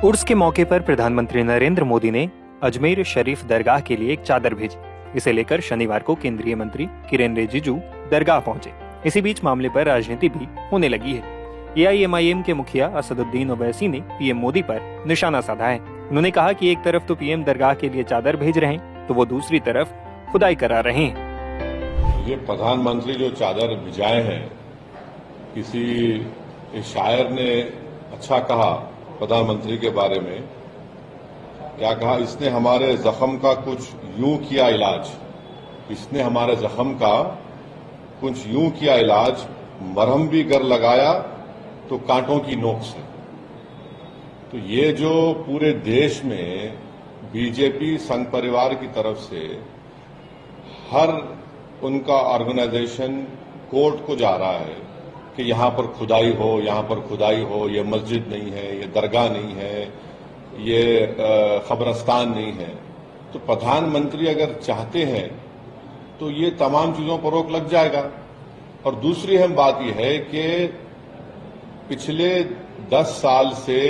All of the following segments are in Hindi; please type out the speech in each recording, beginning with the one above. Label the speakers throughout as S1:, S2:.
S1: उर्स के मौके पर प्रधानमंत्री नरेंद्र मोदी ने अजमेर शरीफ दरगाह के लिए एक चादर भेजी। इसे लेकर शनिवार को केंद्रीय मंत्री किरेन रिजिजू दरगाह पहुंचे। इसी बीच मामले पर राजनीति भी होने लगी है। AIMIM के मुखिया असदुद्दीन ओवैसी ने पीएम मोदी पर निशाना साधा है। उन्होंने कहा कि एक तरफ तो पीएम दरगाह के लिए चादर भेज रहे हैं, तो वो दूसरी तरफ खुदाई करा रहे हैं।
S2: ये प्रधानमंत्री जो चादर भिजाए हैं, किसी शायर ने अच्छा कहा प्रधानमंत्री के बारे में, क्या कहा, इसने हमारे जख्म का कुछ यूं किया इलाज, इसने हमारे जख्म का कुछ यूं किया इलाज, मरहम भी गर लगाया तो कांटों की नोक से। तो ये जो पूरे देश में बीजेपी संघ परिवार की तरफ से हर उनका ऑर्गेनाइजेशन कोर्ट को जा रहा है कि यहां पर खुदाई हो, यहां पर खुदाई हो, ये मस्जिद नहीं है, ये दरगाह नहीं है, ये खबरस्तान नहीं है। तो प्रधानमंत्री अगर चाहते हैं तो ये तमाम चीजों पर रोक लग जाएगा। और दूसरी अहम बात यह है कि पिछले 10 साल से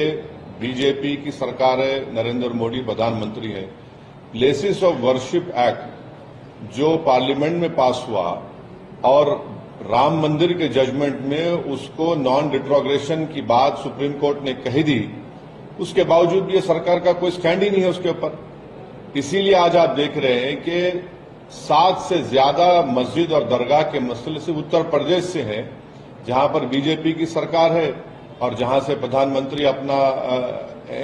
S2: बीजेपी की सरकार है, नरेंद्र मोदी प्रधानमंत्री है। प्लेसेस ऑफ वर्शिप एक्ट जो पार्लियामेंट में पास हुआ और राम मंदिर के जजमेंट में उसको नॉन रिट्रोग्रेशन की बात सुप्रीम कोर्ट ने कही दी, उसके बावजूद ये सरकार का कोई स्टैंड ही नहीं है उसके ऊपर। इसीलिए आज आप देख रहे हैं कि 7 से ज्यादा मस्जिद और दरगाह के मसले सिर्फ उत्तर प्रदेश से हैं, जहां पर बीजेपी की सरकार है और जहां से प्रधानमंत्री अपना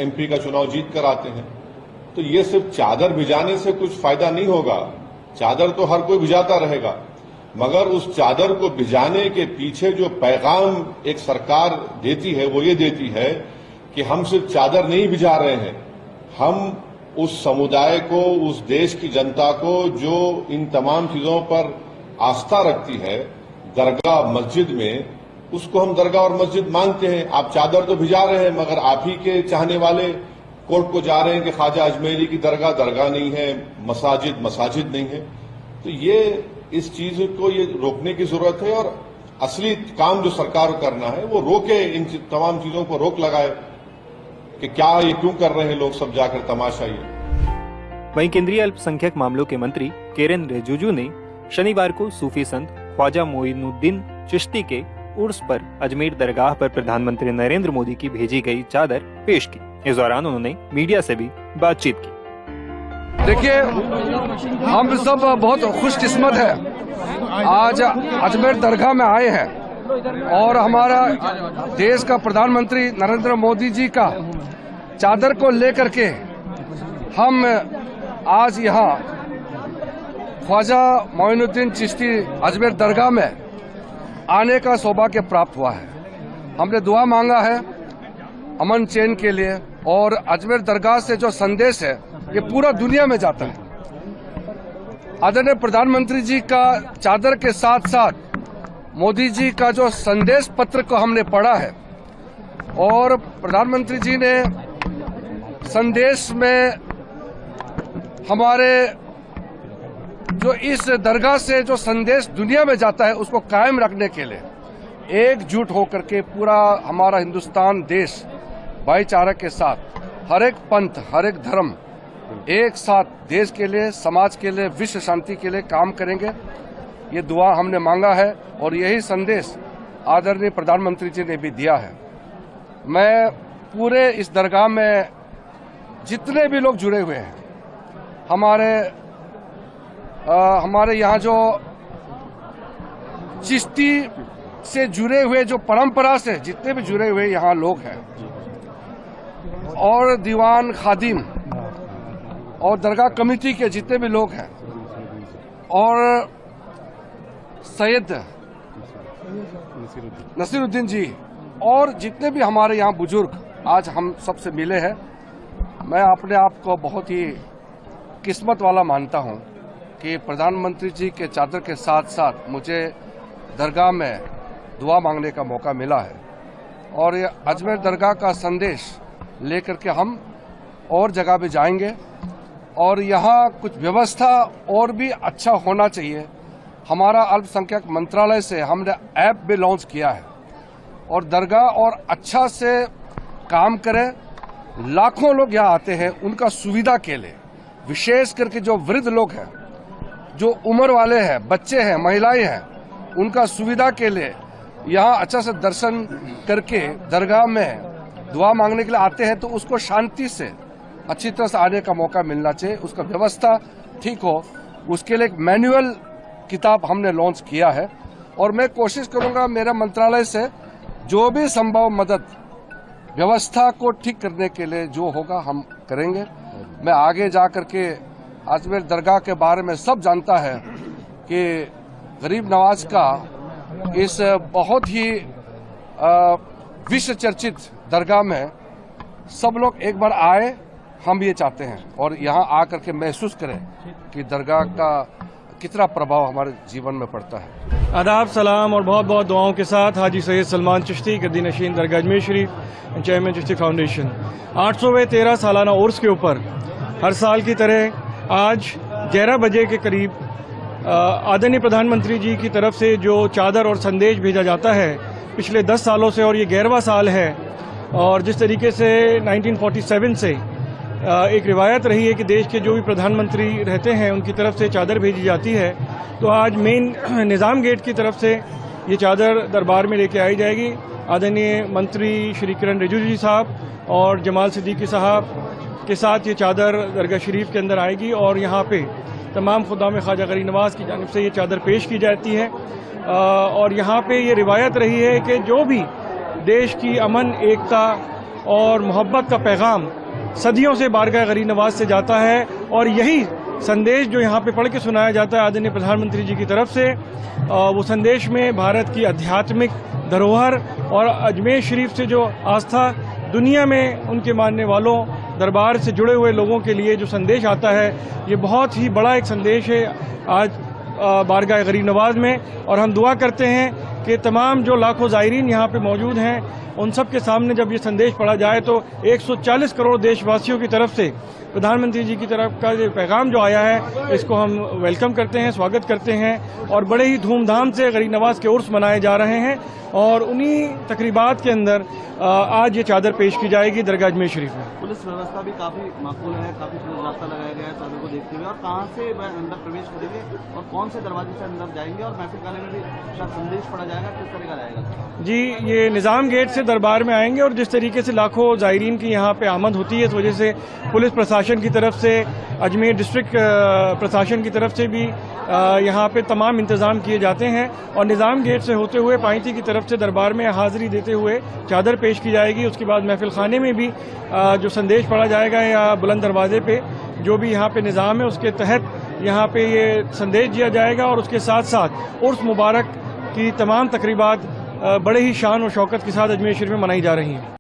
S2: MP का चुनाव जीत कर आते हैं। तो ये सिर्फ चादर भिजाने से कुछ फायदा नहीं होगा। चादर तो हर कोई भिजाता रहेगा, मगर उस चादर को भिजाने के पीछे जो पैगाम एक सरकार देती है वो ये देती है कि हम सिर्फ चादर नहीं भिजा रहे हैं, हम उस समुदाय को, उस देश की जनता को जो इन तमाम चीजों पर आस्था रखती है, दरगाह मस्जिद में, उसको हम दरगाह और मस्जिद मानते हैं। आप चादर तो भिजा रहे हैं, मगर आप ही के चाहने वाले कोर्ट को जा रहे हैं कि ख्वाजा अजमेरी की दरगाह दरगाह नहीं है, मसाजिद मसाजिद नहीं है। तो ये इस चीज को ये रोकने की जरूरत है और असली काम जो सरकार को करना है वो रोके, इन तमाम चीजों को रोक लगाए कि क्या ये क्यों कर रहे हैं लोग सब जाकर तमाशा ये।
S1: वहीं केंद्रीय अल्पसंख्यक मामलों के मंत्री किरेन रिजिजू ने शनिवार को सूफी संत ख्वाजा मोइनुद्दीन चिश्ती के उर्स पर अजमेर दरगाह पर प्रधानमंत्री नरेंद्र मोदी की भेजी गई चादर पेश की। इस दौरान उन्होंने मीडिया से भी बातचीत की।
S3: देखिए, हम सब बहुत खुशकिस्मत है, आज अजमेर दरगाह में आए हैं और हमारा देश का प्रधानमंत्री नरेंद्र मोदी जी का चादर को लेकर के हम आज यहाँ ख्वाजा मोइनुद्दीन चिश्ती अजमेर दरगाह में आने का सौभाग्य प्राप्त हुआ है। हमने दुआ मांगा है अमन चैन के लिए, और अजमेर दरगाह से जो संदेश है ये पूरा दुनिया में जाता है। आदरणीय प्रधानमंत्री जी का चादर के साथ साथ मोदी जी का जो संदेश पत्र को हमने पढ़ा है, और प्रधानमंत्री जी ने संदेश में हमारे जो इस दरगाह से जो संदेश दुनिया में जाता है उसको कायम रखने के लिए एकजुट होकर के पूरा हमारा हिंदुस्तान देश भाईचारा के साथ हर एक पंथ, हर एक धर्म एक साथ देश के लिए, समाज के लिए, विश्व शांति के लिए काम करेंगे। ये दुआ हमने मांगा है और यही संदेश आदरणीय प्रधानमंत्री जी ने भी दिया है। मैं पूरे इस दरगाह में जितने भी लोग जुड़े हुए हैं, हमारे यहाँ जो चिश्ती से जुड़े हुए, जो परंपरा से जितने भी जुड़े हुए यहाँ लोग हैं, और दीवान खादिम और दरगाह कमेटी के जितने भी लोग हैं, और सैयद नसीरुद्दीन जी और जितने भी हमारे यहाँ बुजुर्ग आज हम सबसे मिले हैं, मैं अपने आप को बहुत ही किस्मत वाला मानता हूँ कि प्रधानमंत्री जी के चादर के साथ साथ मुझे दरगाह में दुआ मांगने का मौका मिला है। और ये अजमेर दरगाह का संदेश लेकर के हम और जगह भी जाएंगे, और यहाँ कुछ व्यवस्था और भी अच्छा होना चाहिए। हमारा अल्पसंख्यक मंत्रालय से हमने ऐप भी लॉन्च किया है, और दरगाह और अच्छा से काम करें लाखों लोग यहाँ आते हैं उनका सुविधा के लिए, विशेष करके जो वृद्ध लोग हैं, जो उम्र वाले हैं, बच्चे हैं, महिलाएं हैं, उनका सुविधा के लिए यहाँ अच्छा से दर्शन करके दरगाह में दुआ मांगने के लिए आते हैं, तो उसको शांति से अच्छी तरह से आने का मौका मिलना चाहिए, उसका व्यवस्था ठीक हो। उसके लिए एक मैनुअल किताब हमने लॉन्च किया है और मैं कोशिश करूंगा मेरा मंत्रालय से जो भी संभव मदद व्यवस्था को ठीक करने के लिए जो होगा हम करेंगे। मैं आगे जा करके अजमेर दरगाह के बारे में सब जानता है कि गरीब नवाज का इस बहुत ही विश्व चर्चित दरगाह में सब लोग एक बार आए, हम ये चाहते हैं, और यहाँ आकर के महसूस करें कि दरगाह का कितना प्रभाव हमारे जीवन में पड़ता है।
S4: आदाब, सलाम और बहुत बहुत दुआओं के साथ हाजी सैयद सलमान चिश्ती गद्दी नशीन दरगाह अजमेर शरीफ, चेयरमैन चिश्ती फाउंडेशन। 800वें 13 सालाना उर्स के ऊपर हर साल की तरह आज 11 बजे के करीब आदरणीय प्रधानमंत्री जी की तरफ से जो चादर और संदेश भेजा जाता है पिछले 10 सालों से, और ये 11वां साल है, और जिस तरीके से 1947 से एक रिवायत रही है कि देश के जो भी प्रधानमंत्री रहते हैं उनकी तरफ से चादर भेजी जाती है, तो आज मेन निज़ाम गेट की तरफ से ये चादर दरबार में लेके आई जाएगी। आदरणीय मंत्री श्री किरण रिजिजू जी साहब और जमाल सिद्दीकी साहब के साथ ये चादर दरगाह शरीफ के अंदर आएगी और यहाँ पे तमाम खुदाम ख्वाजा गरीब नवाज की जानिब से ये चादर पेश की जाती है। और यहाँ पे ये रिवायत रही है कि जो भी देश की अमन, एकता और मोहब्बत का पैगाम सदियों से बारगाह गरीब नवाज से जाता है, और यही संदेश जो यहाँ पे पढ़ के सुनाया जाता है आदरणीय प्रधानमंत्री जी की तरफ से, वो संदेश में भारत की आध्यात्मिक धरोहर और अजमेर शरीफ से जो आस्था दुनिया में उनके मानने वालों, दरबार से जुड़े हुए लोगों के लिए जो संदेश आता है, ये बहुत ही बड़ा एक संदेश है आज बारगाह गरीब नवाज में। और हम दुआ करते हैं कि तमाम जो लाखों ज़ायरीन यहाँ पे मौजूद हैं उन सब के सामने जब ये संदेश पढ़ा जाए तो 140 करोड़ देशवासियों की तरफ से प्रधानमंत्री जी की तरफ का जो पैगाम जो आया है, इसको हम वेलकम करते हैं, स्वागत करते हैं, और बड़े ही धूमधाम से गरीब नवाज के उर्स मनाए जा रहे हैं। और उन्हीं तकरीबात के अंदर आज ये चादर पेश की जाएगी दरगाह अजमेर शरीफ में।
S5: पुलिस व्यवस्था भी काफी माकूल है, काफी पुलिस रास्ता लगाया गया है चादर को देखते हुए। और कहाँ से अंदर प्रवेश करेंगे और कौन से दरवाजे से अंदर जाएंगे, और महफिल खाने में भी शायद संदेश पढ़ा जाएगा, किस तरह का रहेगा?
S4: जी, ये निज़ाम गेट से दरबार में आएंगे, और जिस तरीके से लाखों ज़ायरीन की यहाँ पे आमद होती है, इस वजह से पुलिस प्रशासन की तरफ से, अजमेर डिस्ट्रिक्ट प्रशासन की तरफ से भी यहाँ पे तमाम इंतजाम किए जाते हैं। और निज़ाम गेट से होते हुए पाइती की तरफ से दरबार में हाजिरी देते हुए चादर पेश की जाएगी। उसके बाद महफिल खाने में भी जो संदेश पढ़ा जाएगा या बुलंद दरवाजे पे जो भी यहाँ पे निज़ाम है उसके तहत यहाँ पे ये संदेश दिया जाएगा। और उसके साथ साथ उर्स मुबारक की तमाम तकरीबात बड़े ही शान और शौकत के साथ अजमेर शरीफ में मनाई जा रही हैं।